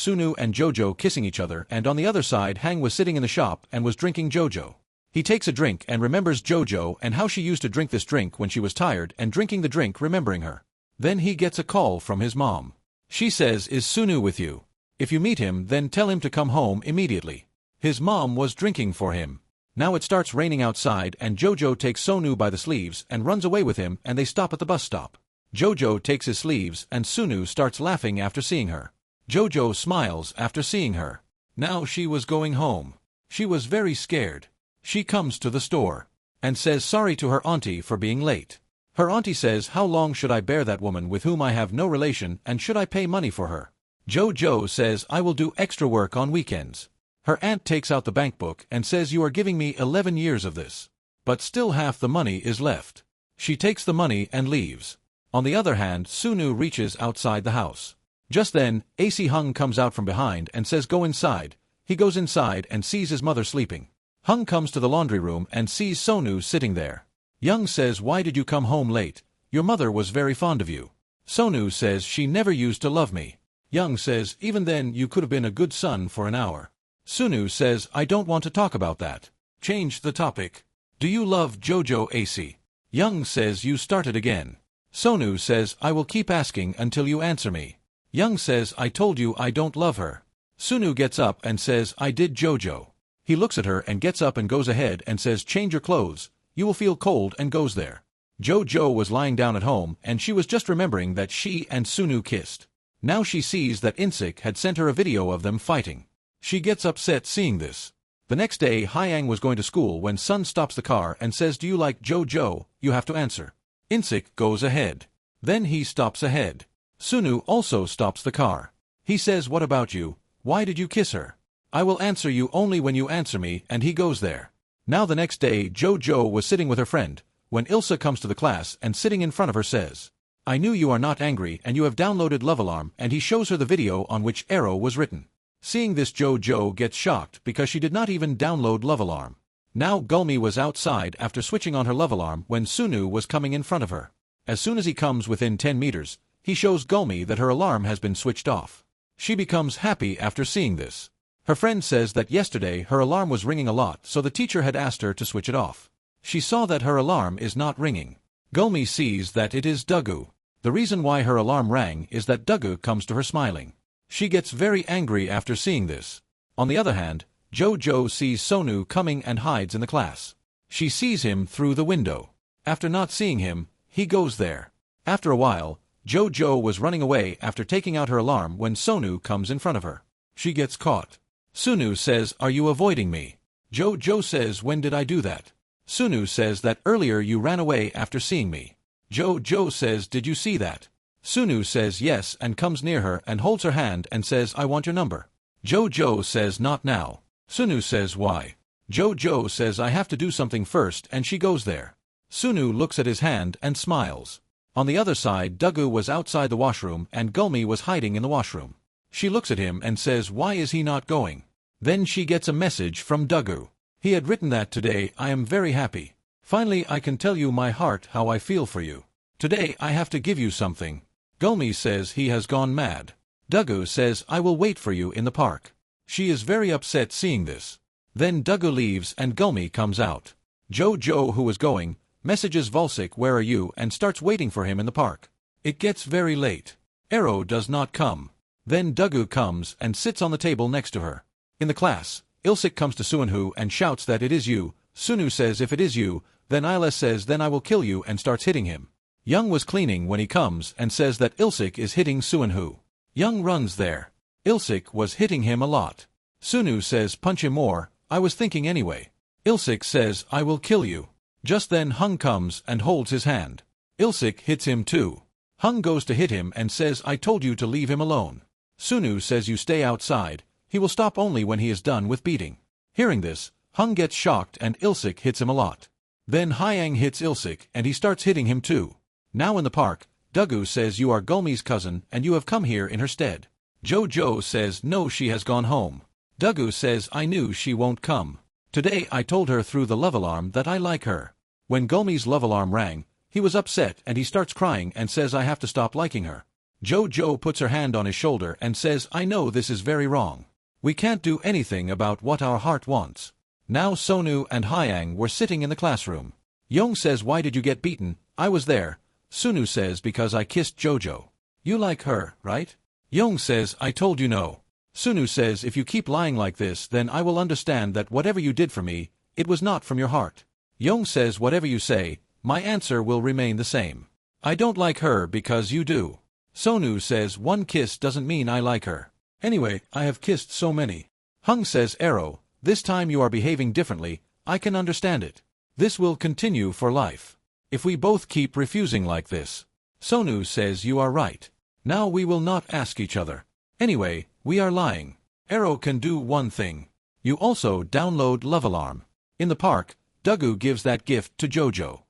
Sunu and Jojo kissing each other, and on the other side Hang was sitting in the shop and was drinking Jojo. He takes a drink and remembers Jojo and how she used to drink this drink when she was tired and drinking the drink remembering her. Then he gets a call from his mom. She says, "Is Sunu with you? If you meet him, then tell him to come home immediately." His mom was drinking for him. Now it starts raining outside and Jojo takes Sunu by the sleeves and runs away with him, and they stop at the bus stop. Jojo takes his sleeves and Sunu starts laughing after seeing her. Jojo smiles after seeing her. Now she was going home. She was very scared. She comes to the store and says sorry to her auntie for being late. Her auntie says, "How long should I bear that woman with whom I have no relation, and should I pay money for her?" Jojo says, "I will do extra work on weekends." Her aunt takes out the bank book and says, "You are giving me 11 years of this. But still half the money is left." She takes the money and leaves. On the other hand, Sunu reaches outside the house. Just then, AC Hung comes out from behind and says, "Go inside." He goes inside and sees his mother sleeping. Hung comes to the laundry room and sees Sonu sitting there. Young says, "Why did you come home late? Your mother was very fond of you." Sonu says, "She never used to love me." Young says, "Even then you could have been a good son for an hour." Sunu says, "I don't want to talk about that. Change the topic. Do you love Jojo AC?" Young says, "You started again." Sonu says, "I will keep asking until you answer me." Young says, "I told you I don't love her." Sunu gets up and says, "I did Jojo." He looks at her and gets up and goes ahead and says, "Change your clothes, you will feel cold," and goes there. Jojo was lying down at home and she was just remembering that she and Sunu kissed. Now she sees that Insik had sent her a video of them fighting. She gets upset seeing this. The next day, Hyang was going to school when Sun stops the car and says, "Do you like Jojo? You have to answer." Insik goes ahead. Then he stops ahead. Sunu also stops the car. He says, "What about you? Why did you kiss her?" "I will answer you only when you answer me," and he goes there. Now the next day, Jojo was sitting with her friend, when Ilsa comes to the class and sitting in front of her says, "I knew you are not angry and you have downloaded Love Alarm," and he shows her the video on which Arrow was written. Seeing this, Jojo gets shocked because she did not even download Love Alarm. Now Gulmi was outside after switching on her Love Alarm when Sunu was coming in front of her. As soon as he comes within 10 meters, he shows Gulmi that her alarm has been switched off. She becomes happy after seeing this. Her friend says that yesterday her alarm was ringing a lot, so the teacher had asked her to switch it off. She saw that her alarm is not ringing. Gulmi sees that it is Dugu. The reason why her alarm rang is that Dugu comes to her smiling. She gets very angry after seeing this. On the other hand, Jojo sees Sonu coming and hides in the class. She sees him through the window. After not seeing him, he goes there. After a while, Jojo was running away after taking out her alarm when Sonu comes in front of her. She gets caught. Sunu says, "Are you avoiding me?" Jojo says, "When did I do that?" Sunu says that earlier you ran away after seeing me. Jojo says, "Did you see that?" Sunu says yes and comes near her and holds her hand and says, "I want your number." Jojo says, "Not now." Sunu says, "Why?" Jojo says, "I have to do something first," and she goes there. Sunu looks at his hand and smiles. On the other side, Dugu was outside the washroom and Gulmi was hiding in the washroom. She looks at him and says, "Why is he not going?" Then she gets a message from Dugu. He had written that, "Today I am very happy. Finally I can tell you my heart how I feel for you. Today I have to give you something." Gulmi says he has gone mad. Dugu says, "I will wait for you in the park." She is very upset seeing this. Then Dugu leaves and Gulmi comes out. Jojo, who was going, messages Volsik, "Where are you?" and starts waiting for him in the park. It gets very late. Arrow does not come. Then Dugu comes and sits on the table next to her. In the class, Ilsik comes to Suinhu and shouts that it is you. Sunu says, "If it is you," then Iles says, "Then I will kill you," and starts hitting him. Young was cleaning when he comes and says that Ilsik is hitting Suinhu. Young runs there. Ilsik was hitting him a lot. Sunu says, "Punch him more, I was thinking anyway." Ilsik says, "I will kill you." Just then Hung comes and holds his hand. Ilsik hits him too. Hung goes to hit him and says, "I told you to leave him alone." Sunu says, "You stay outside. He will stop only when he is done with beating." Hearing this, Hung gets shocked and Ilsik hits him a lot. Then Hyang hits Ilsik and he starts hitting him too. Now in the park, Dugu says, "You are Gulmi's cousin and you have come here in her stead." Jojo says, "No, she has gone home." Dugu says, "I knew she won't come. Today I told her through the love alarm that I like her." When Gulmi's love alarm rang, he was upset and he starts crying and says, "I have to stop liking her." Jojo puts her hand on his shoulder and says, I know this is very wrong. We can't do anything about what our heart wants. Now Sonu and Hyang were sitting in the classroom. Young says, why did you get beaten? I was there. Sunu says, because I kissed Jojo. You like her, right? Young says, I told you no. Sunu says, if you keep lying like this, then I will understand that whatever you did for me, it was not from your heart. Young says, whatever you say, my answer will remain the same. I don't like her because you do. Sonu says, one kiss doesn't mean I like her. Anyway, I have kissed so many. Hung says, Arrow, this time you are behaving differently, I can understand it. This will continue for life. If we both keep refusing like this. Sonu says, you are right. Now we will not ask each other. Anyway, we are lying. Arrow can do one thing. You also download Love Alarm. In the park, Dugu gives that gift to Jojo.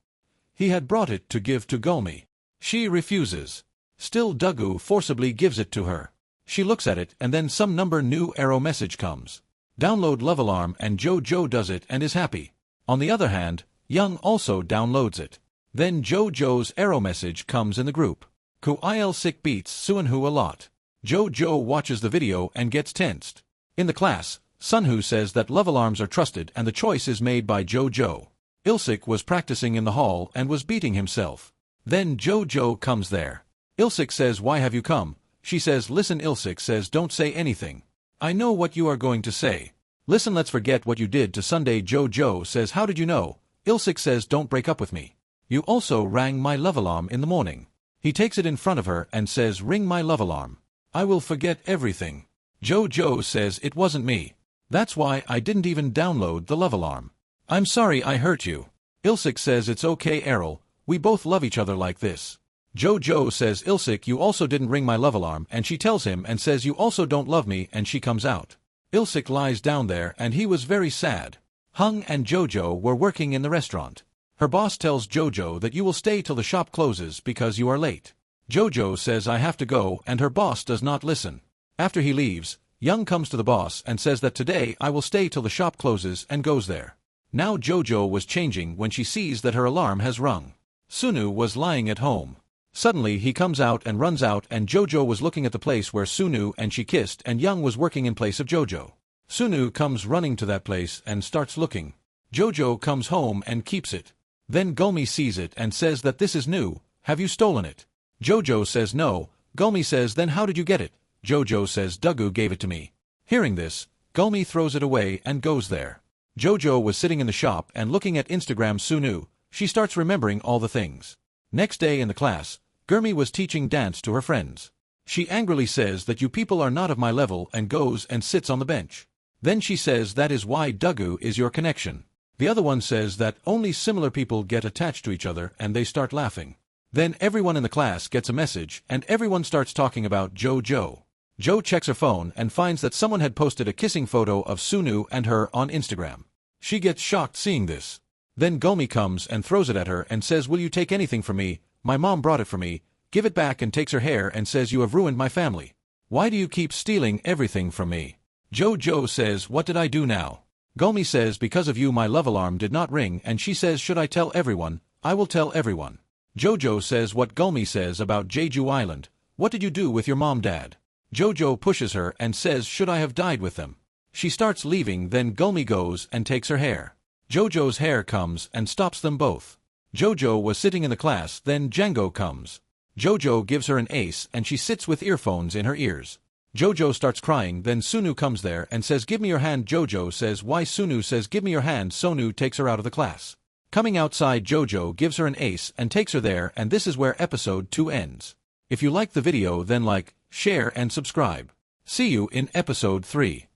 He had brought it to give to Gulmi. She refuses. Still Dugu forcibly gives it to her. She looks at it and then some number new Arrow message comes. Download Love Alarm and Jojo does it and is happy. On the other hand, Young also downloads it. Then Jojo's Arrow message comes in the group. Il Sik beats Suinhu a lot. Jojo watches the video and gets tensed. In the class, Sunhu says that love alarms are trusted and the choice is made by Jojo. Ilsik was practicing in the hall and was beating himself. Then Jojo comes there. Ilsik says, why have you come? She says, listen. Ilsik says, don't say anything. I know what you are going to say. Listen, let's forget what you did to Sunday. Jojo says, how did you know? Ilsik says, don't break up with me. You also rang my love alarm in the morning. He takes it in front of her and says, ring my love alarm. I will forget everything. Jojo says, it wasn't me. That's why I didn't even download the love alarm. I'm sorry I hurt you. Ilsik says, it's okay, Errol. We both love each other like this. Jojo says, Ilsik, you also didn't ring my love alarm, and she tells him and says, you also don't love me, and she comes out. Ilsik lies down there and he was very sad. Hung and Jojo were working in the restaurant. Her boss tells Jojo that you will stay till the shop closes because you are late. Jojo says, I have to go, and her boss does not listen. After he leaves, Young comes to the boss and says that today I will stay till the shop closes and goes there. Now Jojo was changing when she sees that her alarm has rung. Sunu was lying at home. Suddenly he comes out and runs out, and Jojo was looking at the place where Sunu and she kissed, and Young was working in place of Jojo. Sunu comes running to that place and starts looking. Jojo comes home and keeps it. Then Gulmi sees it and says that this is new. Have you stolen it? Jojo says no. Gulmi says, then how did you get it? Jojo says, Dugu gave it to me. Hearing this, Gulmi throws it away and goes there. Jojo was sitting in the shop and looking at Instagram Sunu. She starts remembering all the things. Next day in the class, Gurmi was teaching dance to her friends. She angrily says that you people are not of my level and goes and sits on the bench. Then she says that is why Dugu is your connection. The other one says that only similar people get attached to each other, and they start laughing. Then everyone in the class gets a message and everyone starts talking about Jojo. Jo checks her phone and finds that someone had posted a kissing photo of Sunu and her on Instagram. She gets shocked seeing this. Then Gulmi comes and throws it at her and says, will you take anything from me? My mom brought it for me. Give it back, and takes her hair and says, you have ruined my family. Why do you keep stealing everything from me? Jojo says, what did I do now? Gulmi says, because of you my love alarm did not ring, and she says, should I tell everyone? I will tell everyone. Jojo says what Gulmi says about Jeju Island. What did you do with your mom, dad? Jojo pushes her and says, should I have died with them? She starts leaving, then Gulmi goes and takes her hair. Jojo's hair comes and stops them both. Jojo was sitting in the class, then Django comes. Jojo gives her an ace and she sits with earphones in her ears. Jojo starts crying, then Sunu comes there and says, give me your hand. Jojo says, why? Sunu says, give me your hand. Sonu takes her out of the class. Coming outside, Jojo gives her an ace and takes her there, and this is where episode 2 ends. If you like the video, then like, share and subscribe. See you in episode 3.